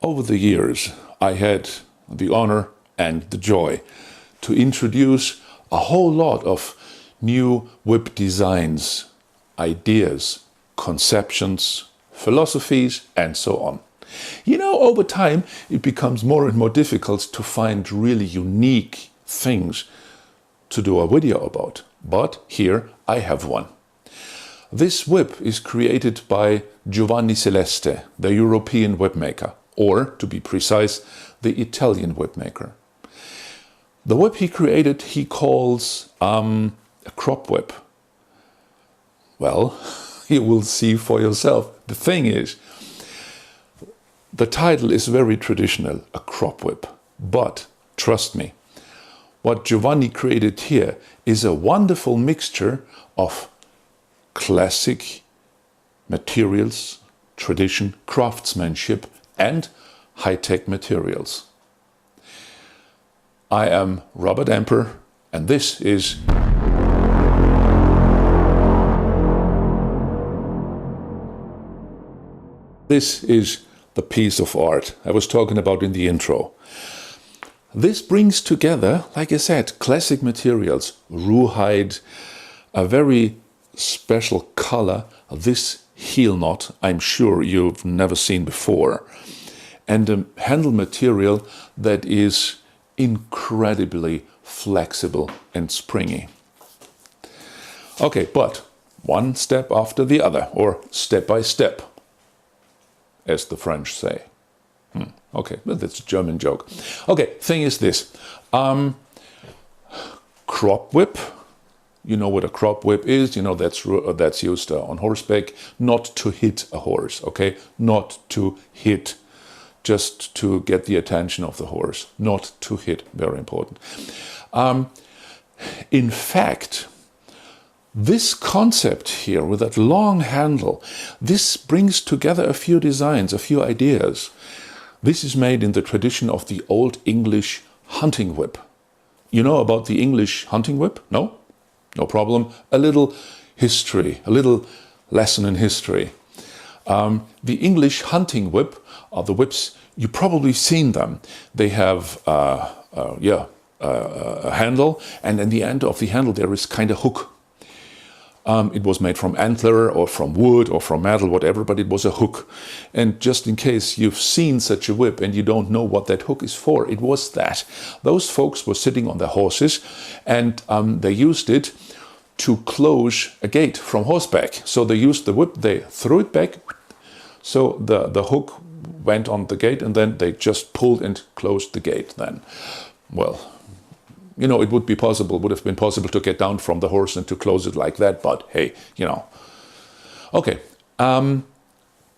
Over the years, I had the honor and the joy to introduce a whole lot of new whip designs, ideas, conceptions, philosophies, and so on. You know, over time, it becomes more and more difficult to find really unique things to do a video about. But here I have one. This whip is created by Giovanni Celeste, the European whip maker, or, to be precise, the Italian whip maker. The whip he created, he calls a crop whip. Well, you will see for yourself. The thing is, the title is very traditional, a crop whip. But, trust me, what Giovanni created here is a wonderful mixture of classic materials, tradition, craftsmanship, and high-tech materials. I am Robert Emper, and this is the piece of art I was talking about in the intro. This brings together, like I said, classic materials, roohide, a very special color, this heel knot I'm sure you've never seen before, and a handle material that is incredibly flexible and springy. Okay, but one step after the other, or step by step, as the French say. Okay, well, that's a German joke. Okay, thing is this. Crop whip. You know what a crop whip is. You know that's used on horseback, not to hit a horse, okay? Not to hit, just to get the attention of the horse. Not to hit, very important. In fact, this concept here with that long handle, this brings together a few designs, a few ideas. This is made in the tradition of the Old English hunting whip. You know about the English hunting whip? No? No problem. A little history, a little lesson in history. The English hunting whip are the whips, you've probably seen them. They have a handle, and in the end of the handle there is kind of hook. It was made from antler or from wood or from metal, whatever, but it was a hook. And just in case you've seen such a whip and you don't know what that hook is for, it was that. Those folks were sitting on their horses and they used it to close a gate from horseback. So they used the whip, they threw it back, so the hook went on the gate, and then they just pulled and closed the gate then. Well, you know, it would have been possible to get down from the horse and to close it like that, but hey, you know. Okay, and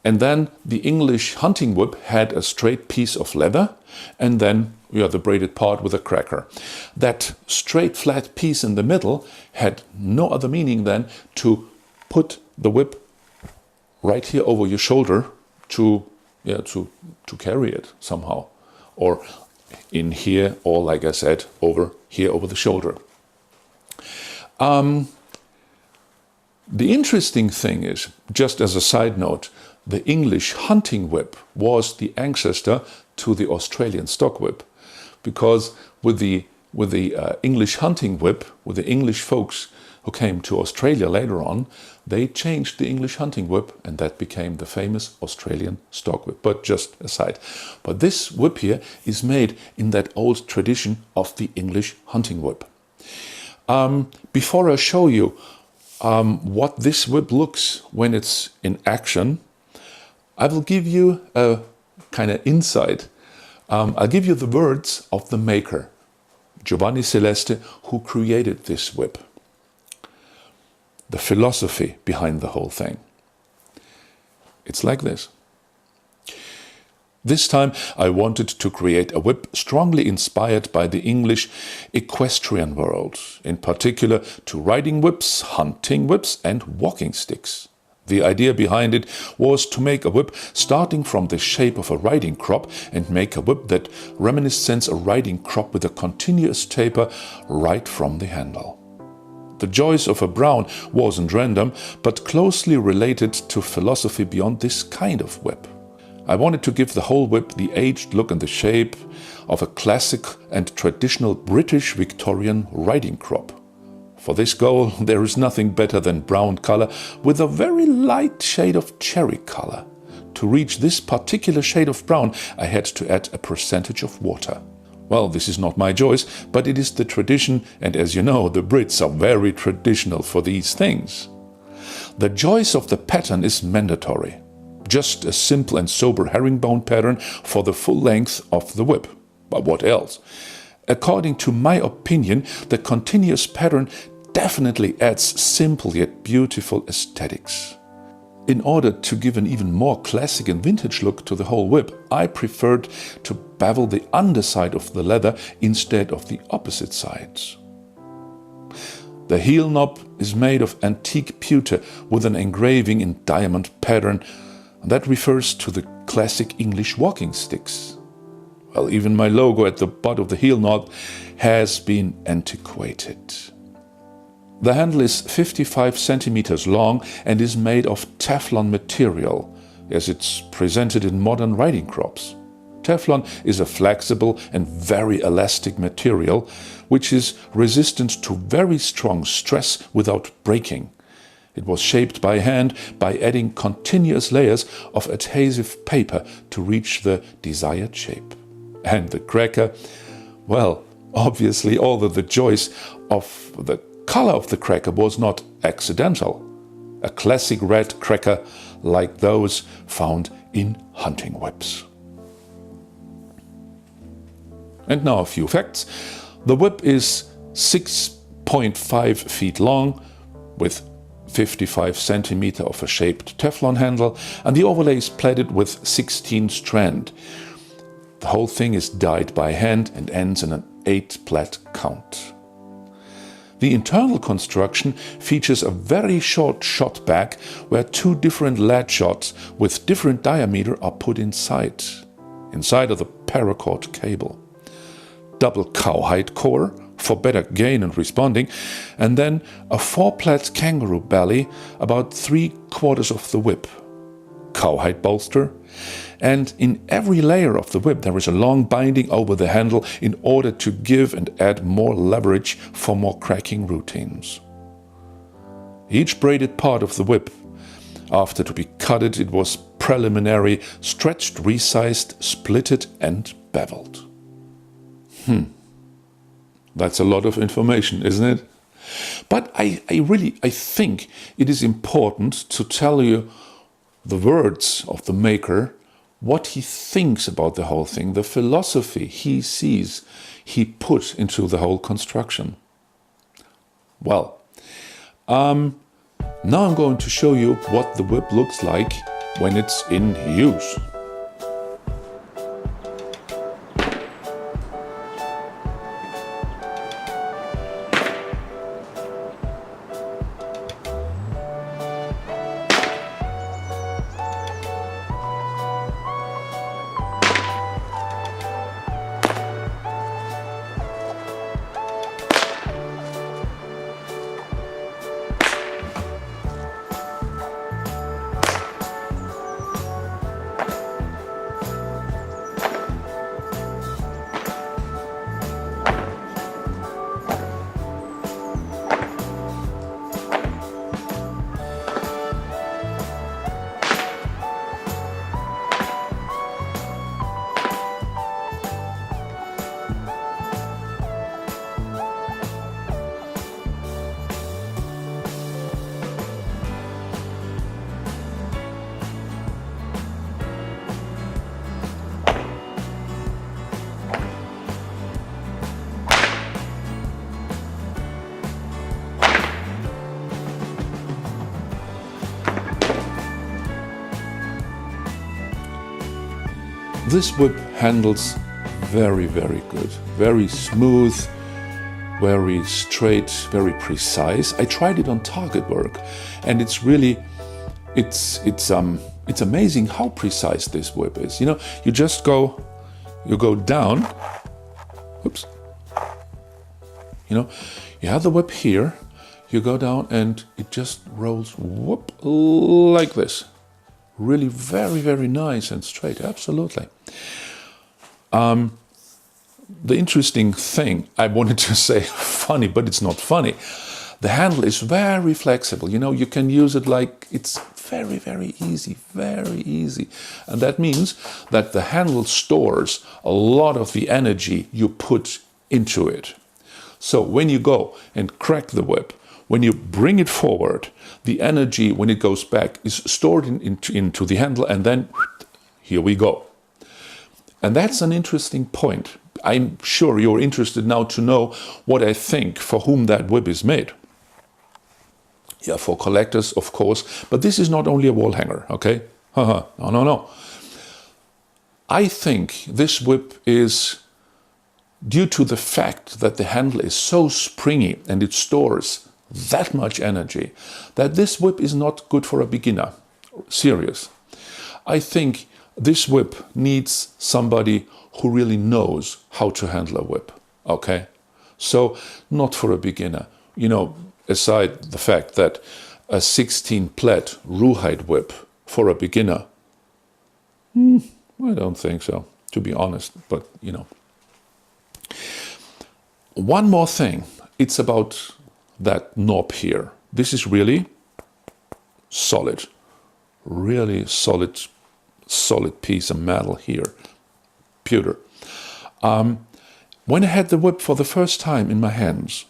then the English hunting whip had a straight piece of leather, and then the braided part with a cracker. That straight flat piece in the middle had no other meaning than to put the whip right here over your shoulder to carry it somehow, or in here, or like I said, over here over the shoulder. The interesting thing is, just as a side note, the English hunting whip was the ancestor to the Australian stock whip, because with the English hunting whip, with the English folks who came to Australia later on, they changed the English hunting whip, and that became the famous Australian stock whip. But just aside. But this whip here is made in that old tradition of the English hunting whip. Before I show you what this whip looks when it's in action, I will give you a kind of insight. I'll give you the words of the maker, Giovanni Celeste, who created this whip. The philosophy behind the whole thing. It's like this. This time I wanted to create a whip strongly inspired by the English equestrian world, in particular to riding whips, hunting whips, and walking sticks. The idea behind it was to make a whip starting from the shape of a riding crop and make a whip that reminiscens a riding crop with a continuous taper right from the handle. The choice of a brown wasn't random, but closely related to philosophy beyond this kind of whip. I wanted to give the whole whip the aged look and the shape of a classic and traditional British Victorian riding crop. For this goal, there is nothing better than brown color with a very light shade of cherry color. To reach this particular shade of brown, I had to add a percentage of water. Well, this is not my choice, but it is the tradition, and as you know, the Brits are very traditional for these things. The choice of the pattern is mandatory. Just a simple and sober herringbone pattern for the full length of the whip. But what else? According to my opinion, the continuous pattern definitely adds simple yet beautiful aesthetics. In order to give an even more classic and vintage look to the whole whip, I preferred to bevel the underside of the leather instead of the opposite sides. The heel knob is made of antique pewter with an engraving in diamond pattern, and that refers to the classic English walking sticks. Well, even my logo at the butt of the heel knob has been antiquated. The handle is 55 centimeters long and is made of Teflon material, as it's presented in modern riding crops. Teflon is a flexible and very elastic material, which is resistant to very strong stress without breaking. It was shaped by hand by adding continuous layers of adhesive paper to reach the desired shape. And the cracker, well, obviously although the choice of the color of the cracker was not accidental. A classic red cracker like those found in hunting whips. And now a few facts. The whip is 6.5 feet long with 55 centimeter of a shaped Teflon handle, and the overlay is plated with 16 strand. The whole thing is dyed by hand and ends in an 8 plait count. The internal construction features a very short shot back where 2 different lead shots with different diameter are put inside of the paracord cable. Double cowhide core for better gain and responding, and then a 4 plait kangaroo belly about 3/4 of the whip. Cowhide bolster, and in every layer of the whip there is a long binding over the handle in order to give and add more leverage for more cracking routines. Each braided part of the whip, after to be cutted, it was preliminary stretched, resized, splitted and beveled. That's a lot of information, isn't it? But I think it is important to tell you the words of the maker, what he thinks about the whole thing, the philosophy he sees he put into the whole construction. Well, now I'm going to show you what the whip looks like when it's in use. This whip handles very, very good, very smooth, very straight, very precise. I tried it on target work, and it's really, it's amazing how precise this whip is. You know, you go down. Oops. You know, you have the whip here. You go down, and it just rolls whoop like this. really very, very nice and straight, absolutely. The interesting thing, I wanted to say funny, but it's not funny. The handle is very flexible. You know, you can use it like it's very, very easy, very easy. And that means that the handle stores a lot of the energy you put into it. So when you go and crack the whip, when you bring it forward, the energy, when it goes back, is stored into the handle, and then here we go. And that's an interesting point. I'm sure you're interested now to know what I think, for whom that whip is made. Yeah, for collectors, of course, but this is not only a wall hanger, okay? No, no, no. I think this whip is, due to the fact that the handle is so springy and it stores that much energy, that this whip is not good for a beginner. Serious. I think this whip needs somebody who really knows how to handle a whip, okay? So, not for a beginner. You know, aside the fact that a 16 plait roohide whip for a beginner, I don't think so, to be honest, but you know. One more thing, it's about that knob here. This is really solid, really solid piece of metal here, pewter. When I had the whip for the first time in my hands,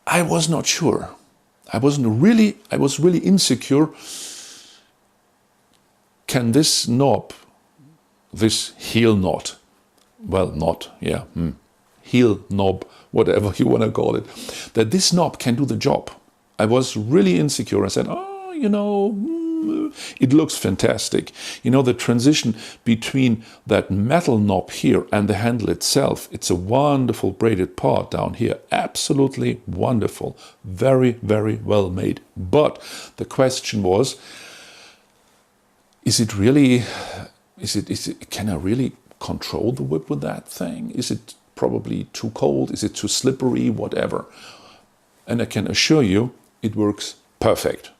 I was not sure. I was really insecure. Can this knob, this heel knot, well, knot, yeah, heel knob, whatever you want to call it, that this knob can do the job. I was really insecure. I said, oh, you know, it looks fantastic. You know, the transition between that metal knob here and the handle itself, it's a wonderful braided part down here. Absolutely wonderful. Very, very well made. But the question was, can I really control the whip with that thing? Is it probably too cold? Is it too slippery? Whatever. And I can assure you, it works perfect.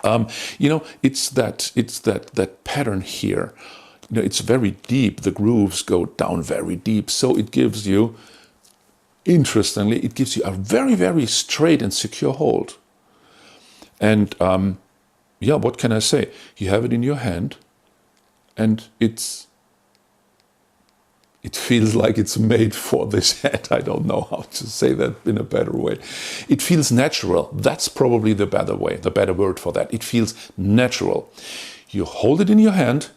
You know, it's that pattern here. You know, it's very deep. The grooves go down very deep. So it gives you, interestingly, it gives you a very, very straight and secure hold. And yeah, what can I say? You have it in your hand, and it feels like it's made for this hand. I don't know how to say that in a better way. It feels natural. That's probably the better way, the better word for that. It feels natural. You hold it in your hand,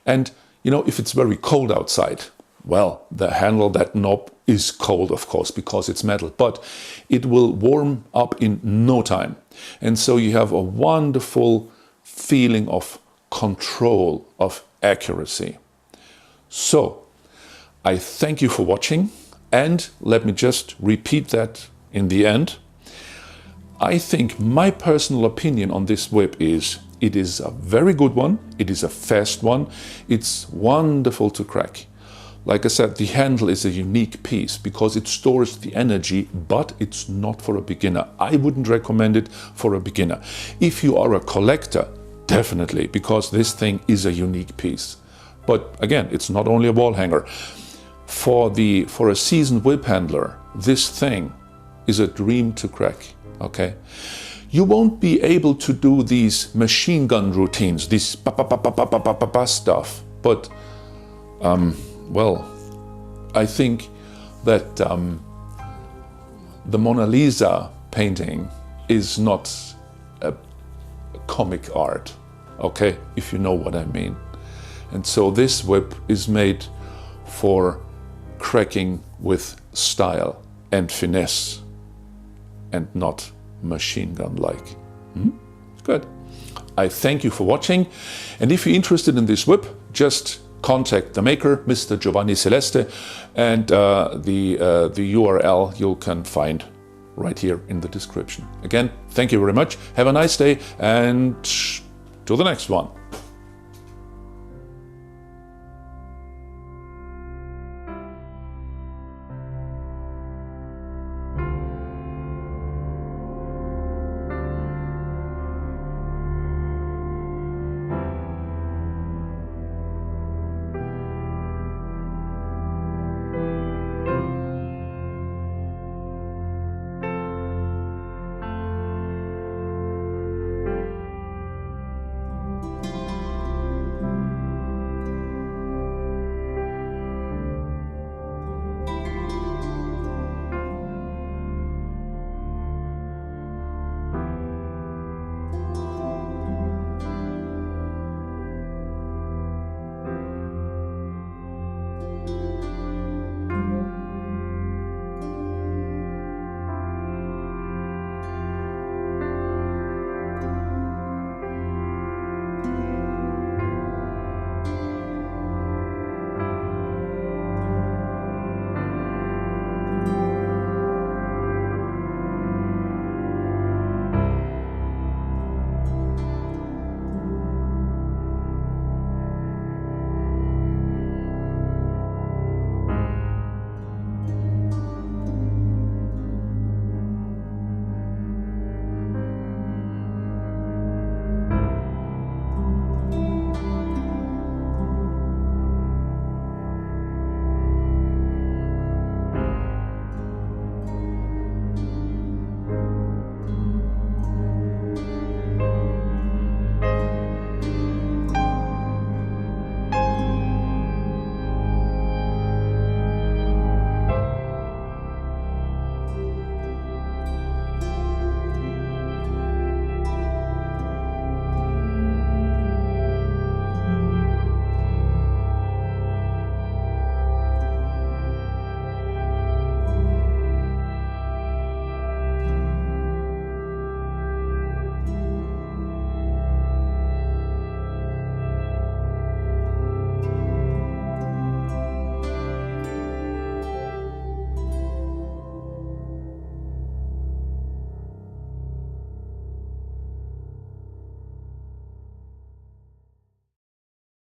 and you know, if it's very cold outside, well, the handle, that knob is cold, of course, because it's metal, but it will warm up in no time. And so you have a wonderful feeling of control, of accuracy. So, I thank you for watching, and let me just repeat that in the end. I think my personal opinion on this whip is, it is a very good one, it is a fast one, it's wonderful to crack. Like I said, the handle is a unique piece because it stores the energy, but it's not for a beginner. I wouldn't recommend it for a beginner. If you are a collector, definitely, because this thing is a unique piece. But again, it's not only a wall hanger. For a seasoned whip handler, this thing is a dream to crack, okay? You won't be able to do these machine gun routines, this stuff, but, well, I think that the Mona Lisa painting is not a comic art, okay, if you know what I mean. And so this whip is made for cracking with style and finesse, and not machine gun like. Good. I thank you for watching, and if you're interested in this whip, just contact the maker, Mr. Giovanni Celeste, and the URL you can find right here in the description. Again, thank you very much. Have a nice day, and to the next one.